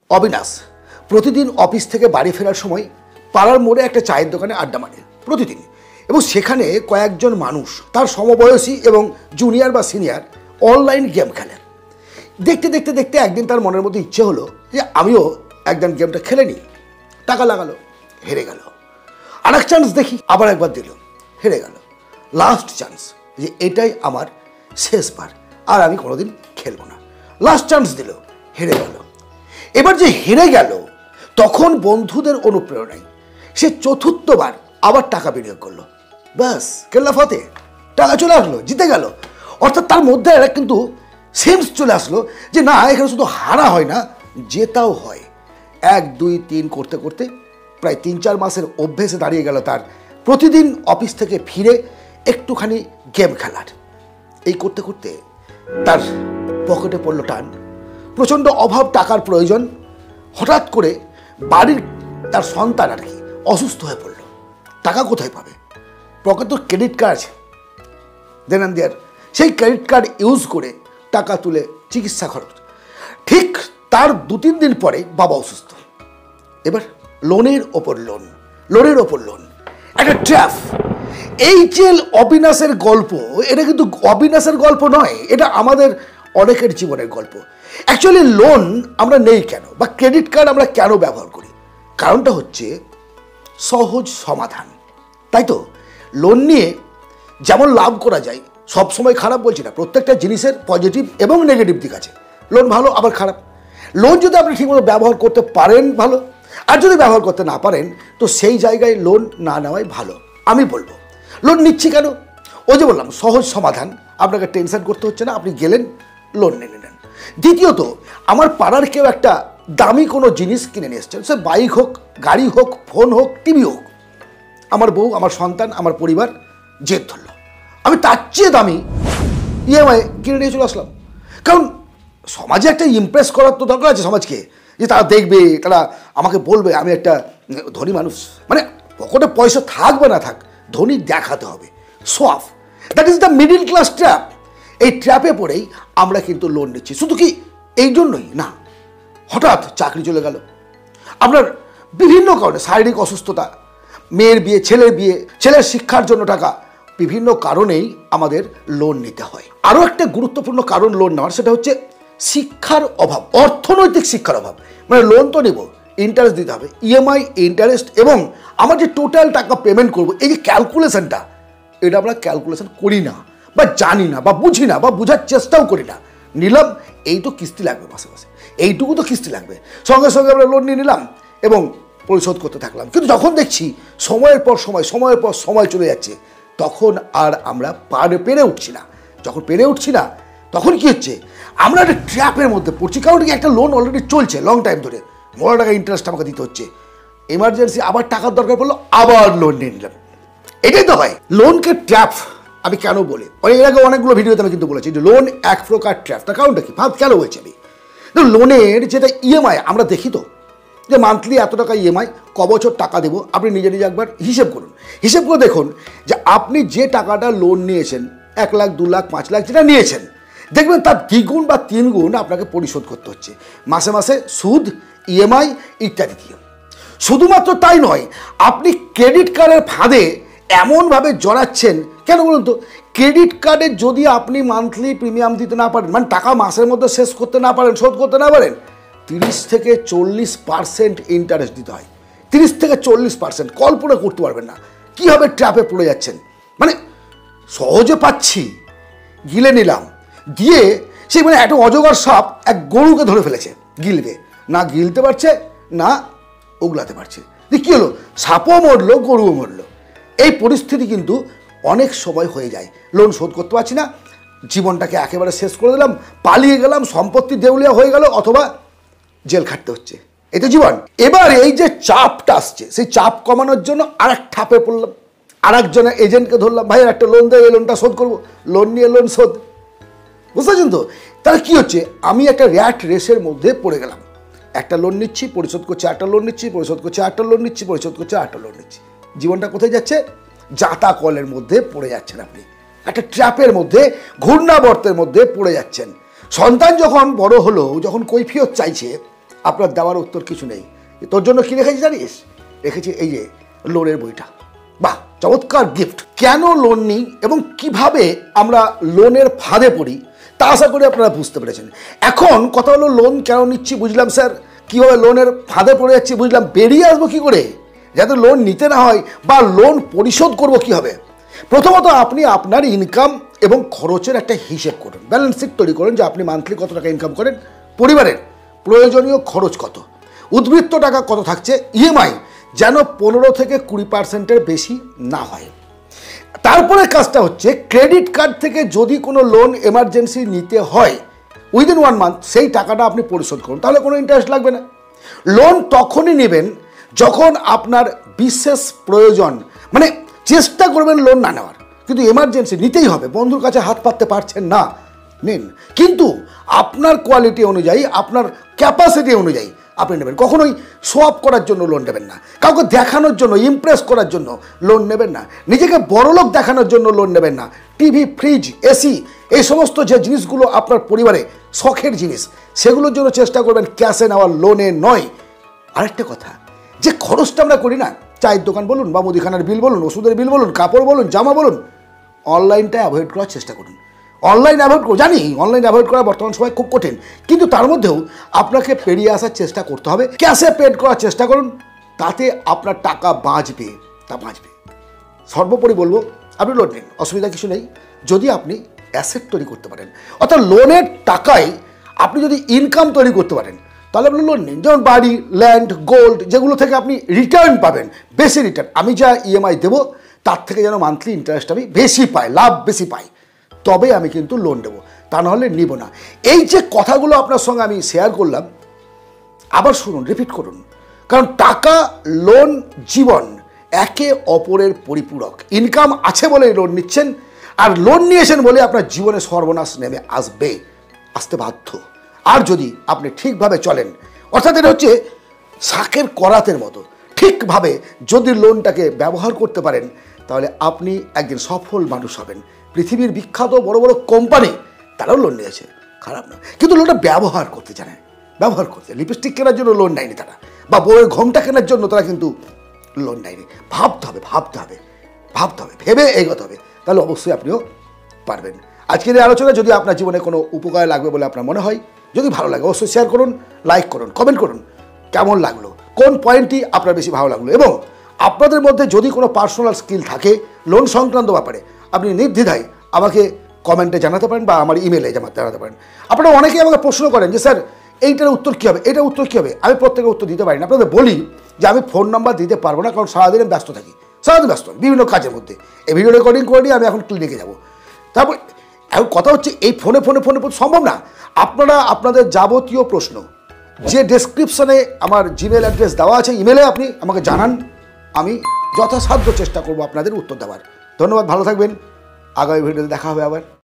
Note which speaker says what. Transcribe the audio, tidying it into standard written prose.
Speaker 1: অবিনাশ প্রতিদিন অফিস থেকে বাড়ি ফেরার সময় পাড়ার মোড়ে একটা চায়ের দোকানে আড্ডা মারে প্রতিদিন, এবং সেখানে কয়েকজন মানুষ তার সমবয়সী এবং জুনিয়র বা সিনিয়র অনলাইন গেম খেলে। দেখতে দেখতে দেখতে একদিন তার মনের মধ্যে ইচ্ছে হলো যে আমিও একদিন গেমটা খেলে নিই। টাকা লাগালো, হেরে গেল। আর এক চান্স দেখি, আবার একবার দিল, হেরে গেল। লাস্ট চান্স যে এটাই আমার শেষবার, আর আমি কোনোদিন খেলবো না। লাস্ট চান্স দিল, হেরে গেল। এবার যে হেরে গেল তখন বন্ধুদের অনুপ্রেরণায় সে চতুর্থবার আবার টাকা বিনিয়োগ করলো। ব্যাস, কেল্লা ফতে, টাকা চলে আসলো, জিতে গেল। অর্থাৎ তার মধ্যে একটা কিন্তু সেন্স চলে আসলো যে না, এখানে শুধু হারা হয় না, জেতাও হয়। 1, 2, 3 করতে করতে প্রায় 3-4 মাসের অভ্যেসে দাঁড়িয়ে গেল তার প্রতিদিন অফিস থেকে ফিরে একটুখানি গেম খেলার। এই করতে করতে তার পকেটে পড়লো টান, প্রচণ্ড অভাব, টাকার প্রয়োজন। হঠাৎ করে বাড়ির তার সন্তান আর কি অসুস্থ হয়ে পড়লো। টাকা কোথায় পাবে? পকেটে তো ক্রেডিট কার্ড আছে, দেন অ্যান্ড দেয়ার। সেই ক্রেডিট কার্ড ইউজ করে টাকা তুলে চিকিৎসা খরচ। ঠিক তার 2-3 দিন পরে বাবা অসুস্থ। এবার লোনের ওপর লোন, লোনের ওপর লোন, একটা ট্র্যাপ। এই যে অবিনাশের গল্প, এটা কিন্তু অবিনাশের গল্প নয়, এটা আমাদের অনেকের জীবনের গল্প। অ্যাকচুয়ালি লোন আমরা নেই কেন, বা ক্রেডিট কার্ড আমরা কেন ব্যবহার করি? কারণটা হচ্ছে সহজ সমাধান, তাই তো? লোন নিয়ে যেমন লাভ করা যায়, সবসময় খারাপ বলছি না, প্রত্যেকটা জিনিসের পজিটিভ এবং নেগেটিভ দিক আছে। লোন ভালো আবার খারাপ। লোন যদি আপনি ঠিকমতো ব্যবহার করতে পারেন ভালো, আর যদি ব্যবহার করতে না পারেন তো সেই জায়গায় লোন না নেওয়াই ভালো। আমি বলবো লোন নিচ্ছি কেন? ওই যে বললাম, সহজ সমাধান, আপনাকে টেনশন করতে হচ্ছে না, আপনি গেলেন লোন নিয়ে নিলেন। দ্বিতীয়ত, আমার পাড়ার কেউ একটা দামি কোনো জিনিস কিনে নিয়ে এসছেন, সে বাইক হোক, গাড়ি হোক, ফোন হোক, টিভি হোক। আমার বউ, আমার সন্তান, আমার পরিবার জেদ ধরল, আমি তার চেয়ে দামি ইএমআই কিনে নিয়ে চলে আসলাম। কারণ সমাজে একটা ইমপ্রেস করার তো দরকার আছে সমাজকে, যে তারা দেখবে, তারা আমাকে বলবে আমি একটা ধনী মানুষ। মানে পকেটে পয়সা থাকবে না থাক, ধনী দেখাতে হবে, show off. That is the middle class trap. এই ট্র্যাপে পড়েই আমরা কিন্তু লোন নিচ্ছি। শুধু কি এই জন্যই না, হঠাৎ চাকরি চলে গেল, আপনার বিভিন্ন কারণে, শারীরিক অসুস্থতা, মেয়ের বিয়ে, ছেলের বিয়ে, ছেলের শিক্ষার জন্য টাকা, বিভিন্ন কারণেই আমাদের লোন নিতে হয়। আরও একটা গুরুত্বপূর্ণ কারণ লোন নেওয়ার, সেটা হচ্ছে শিক্ষার অভাব, অর্থনৈতিক শিক্ষার অভাব। মানে লোন তো নেব, ইন্টারেস্ট দিতে হবে, ইএমআই, ইন্টারেস্ট, এবং আমার যে টোটাল টাকা পেমেন্ট করব, এই যে ক্যালকুলেশনটা, এটা আমরা ক্যালকুলেশন করি না, বা জানি না, বা বুঝি না, বা বোঝার চেষ্টাও করি না। নিলাম, এই তো কিস্তি লাগবে মাসে মাসে, এইটুকু তো কিস্তি লাগবে, সঙ্গে সঙ্গে আমরা লোন নিয়ে নিলাম এবং পরিশোধ করতে থাকলাম। কিন্তু যখন দেখছি সময়ের পর সময় চলে যাচ্ছে, তখন আর আমরা পেরে উঠছি না। যখন পেরে উঠছি না, তখন কি হচ্ছে, আমরা একটা ট্র্যাপের মধ্যে পড়ছি। কারণ একটা লোন অলরেডি চলছে লং টাইম ধরে, বড় টাকা ইন্টারেস্ট আমাকে দিতে হচ্ছে। এমার্জেন্সি আবার টাকার দরকার পড়লো, আবার লোন নিয়ে নিলাম। এটাই তো হয় লোনকে ট্র্যাপ। আমি কেন বলি, এর আগে অনেকগুলো ভিডিওতে আমি কিন্তু বলেছি যে লোন এক প্রকার ট্র্যাপ। তার কারণটা কি, ভাব কেন বলছি আমি? লোনের যেটা ইএমআই, আমরা দেখি তো যে মান্থলি এত টাকা ইএমআই, ক বছর টাকা দেবো, আপনি নিজে নিজে একবার হিসেব করুন। হিসেব করে দেখুন যে আপনি যে টাকাটা লোন নিয়েছেন, 1 লাখ, 2 লাখ, 5 লাখ যেটা নিয়েছেন, দেখবেন তার 2 গুণ বা 3 গুণ আপনাকে পরিশোধ করতে হচ্ছে মাসে মাসে, সুদ, ইএমআই ইত্যাদি দিয়ে। শুধুমাত্র তাই নয়, আপনি ক্রেডিট কার্ডের ফাঁদে এমনভাবে জড়াচ্ছেন। কেন বলুন তো? ক্রেডিট কার্ডে যদি আপনি মান্থলি প্রিমিয়াম দিতে না পারেন, মানে টাকা মাসের মধ্যে শেষ করতে না পারেন, শোধ করতে না পারেন, 30 থেকে 40% ইন্টারেস্ট দিতে হয়। 30 থেকে 40%, কল্পনা করতে পারবেন না কীভাবে ট্র্যাপে পড়ে যাচ্ছেন। মানে সহজে পাচ্ছি, গিলে নিলাম, দিয়ে সেই মানে একটা অজগর সাপ এক গরুকে ধরে ফেলেছে, গিলবে না, গিলতে পারছে না, উগলাতে পারছে। কী হলো, সাপও মরলো, গরুও মরলো। এই পরিস্থিতি কিন্তু অনেক সময় হয়ে যায়। লোন শোধ করতে পারছি না, জীবনটাকে একেবারে শেষ করে দিলাম, পালিয়ে গেলাম, সম্পত্তি দেউলিয়া হয়ে গেল, অথবা জেল খাটতে হচ্ছে, এই তো জীবন। এবার এই যে চাপটা আসছে, সেই চাপ কমানোর জন্য আরেক ঠাপে পড়লাম, আরেকজনের এজেন্টকে ধরলাম, ভাই একটা লোন দেয়, এই লোনটা শোধ করবো, লোন নিয়ে লোন শোধ। বুঝতে পারছেন তো? তাহলে কী হচ্ছে, আমি একটা র্যাট রেসের মধ্যে পড়ে গেলাম। একটা লোন নিচ্ছি, পরিশোধ করছি, একটা লোন নিচ্ছি, পরিশোধ করছি, একটা লোন নিচ্ছি, পরিশোধ করছি, একটা লোন নিচ্ছি। জীবনটা কোথায় যাচ্ছে? জাতা কলের মধ্যে পড়ে যাচ্ছেন আপনি, একটা ট্র্যাপের মধ্যে, ঘূর্ণাবর্তের মধ্যে পড়ে যাচ্ছেন। সন্তান যখন বড় হলো, যখন কৈফিয়ত চাইছে, আপনার দেওয়ার উত্তর কিছু নেই। তোর জন্য কি রেখেছি জানিস? রেখেছি এই যে লোনের বইটা। বাহ, চমৎকার গিফট। কেন লোন নিই এবং কিভাবে আমরা লোনের ফাঁদে পড়ি তা আশা করি আপনারা বুঝতে পেরেছেন। এখন কথা হলো, লোন কেন নিচ্ছি বুঝলাম স্যার, কীভাবে লোনের ফাঁদে পড়ে যাচ্ছি বুঝলাম, বেরিয়ে আসবো কী করে যাতে লোন নিতে না হয়, বা লোন পরিশোধ করব কীভাবে। প্রথমত আপনি আপনার ইনকাম এবং খরচের একটা হিসেব করুন, ব্যালেন্স শিট তৈরি করুন যে আপনি মান্থলি কত টাকা ইনকাম করেন, পরিবারের প্রয়োজনীয় খরচ কত, উদ্বৃত্ত টাকা কত থাকছে, ইএমআই যেন 15 থেকে 20% বেশি না হয়। তারপরে কাজটা হচ্ছে, ক্রেডিট কার্ড থেকে যদি কোনো লোন এমার্জেন্সি নিতে হয় উইদিন 1 মান্থ সেই টাকাটা আপনি পরিশোধ করুন, তাহলে কোনো ইন্টারেস্ট লাগবে না। লোন তখনই নেবেন যখন আপনার বিশেষ প্রয়োজন, মানে চেষ্টা করবেন লোন না নেওয়ার, কিন্তু এমার্জেন্সি নিতেই হবে, বন্ধুর কাছে হাত পাততে পারছেন না, নিন, কিন্তু আপনার কোয়ালিটি অনুযায়ী, আপনার ক্যাপাসিটি অনুযায়ী আপনি নেবেন। কখনোই শো অফ করার জন্য লোন নেবেন না, কাউকে দেখানোর জন্য, ইমপ্রেস করার জন্য লোন নেবেন না, নিজেকে বড়লোক দেখানোর জন্য লোন নেবেন না। টিভি, ফ্রিজ, এসি, এই সমস্ত যে জিনিসগুলো আপনার পরিবারে শখের জিনিস, সেগুলোর জন্য চেষ্টা করবেন ক্যাশে নেওয়ার, লোনে নয়। আরেকটা কথা, যে খরচটা আমরা করি না, চায়ের দোকান বলুন বা মুদিখানার বিল বলুন, ওষুধের বিল বলুন, কাপড় বলুন, জামা বলুন, অনলাইনটা অ্যাভয়েড করার চেষ্টা করুন। অনলাইন অ্যাভয়েড করুন, জানি অনলাইন অ্যাভয়েড করা বর্তমান সময় খুব কঠিন, কিন্তু তার মধ্যেও আপনাকে পেরিয়ে আসার চেষ্টা করতে হবে। ক্যাশে পেড করার চেষ্টা করুন, তাতে আপনার টাকা বাঁচবে, তা বাঁচবে। সর্বোপরি বলবো, আপনি লোন নিন, অসুবিধা কিছু নেই, যদি আপনি অ্যাসেট তৈরি করতে পারেন, অর্থাৎ লোনের টাকায় আপনি যদি ইনকাম তৈরি করতে পারেন, তাহলে আপনি লোন নিন। যেমন বাড়ি, ল্যান্ড, গোল্ড, যেগুলো থেকে আপনি রিটার্ন পাবেন, বেশি রিটার্ন। আমি যা ইএমআই দেবো তার থেকে যেন মান্থলি ইন্টারেস্ট আমি বেশি পাই, লাভ বেশি পাই, তবে আমি কিন্তু লোন দেবো, তা নাহলে নিব না। এই যে কথাগুলো আপনার সঙ্গে আমি শেয়ার করলাম, আবার শুনুন, রিপিট করুন, কারণ টাকা, লোন, জীবন একে অপরের পরিপূরক। ইনকাম আছে বলে লোন নিচ্ছেন, আর লোন নিয়েছেন বলে আপনার জীবনে সর্বনাশ নেমে আসতে বাধ্য। আর যদি আপনি ঠিকভাবে চলেন, অর্থাৎ এটা হচ্ছে শাকের করাতের মতো, ঠিকভাবে যদি লোনটাকে ব্যবহার করতে পারেন, তাহলে আপনি একদিন সফল মানুষ হবেন। পৃথিবীর বিখ্যাত বড় বড় কোম্পানি তারাও লোন নিয়েছে, খারাপ না, কিন্তু লোনটা ব্যবহার করতে জানে, ব্যবহার করতে। লিপস্টিক কেনার জন্য লোন নেয়নি তারা, বা বউয়ের ঘোমটা কেনার জন্য তারা কিন্তু লোন নেয়নি। ভাবতে হবে, ভেবে এগোতে হবে, তাহলে অবশ্যই আপনিও পারবেন। আজকের এই আলোচনা যদি আপনার জীবনে কোনো উপকারে লাগবে বলে আপনার মনে হয়, যদি ভালো লাগে অবশ্যই শেয়ার করুন, লাইক করুন, কমেন্ট করুন, কেমন লাগলো, কোন পয়েন্টটি আপনার বেশি ভালো লাগলো, এবং আপনাদের মধ্যে যদি কোনো পার্সোনাল স্কিল থাকে লোন সংক্রান্ত ব্যাপারে, আপনি নির্দ্বিধায় আমাকে কমেন্টে জানাতে পারেন বা আমার ইমেলে জানাতে পারেন। আপনারা অনেকেই আমাকে প্রশ্ন করেন যে স্যার এইটার উত্তর কী হবে, এটার উত্তর কী হবে। আমি প্রত্যেকের উত্তর দিতে পারি না। আপনাদের বলি যে আমি ফোন নাম্বার দিতে পারবো না, কারণ সারাদিন আমি ব্যস্ত থাকি, সারাদিন ব্যস্ত বিভিন্ন কাজের মধ্যে। এই ভিডিও রেকর্ডিং করে নিয়ে আমি এখন ক্লিনিকে যাব। তারপর এখন কথা হচ্ছে, এই ফোনে সম্ভব না। আপনারা আপনাদের যাবতীয় প্রশ্ন যে ডেসক্রিপশনে আমার জিমেল অ্যাড্রেস দেওয়া আছে, ইমেলে আপনি আমাকে জানান, আমি যথাসাধ্য চেষ্টা করব আপনাদের উত্তর দেওয়ার। ধন্যবাদ, ভালো থাকবেন, আগামী ভিডিওতে দেখা হবে আবার।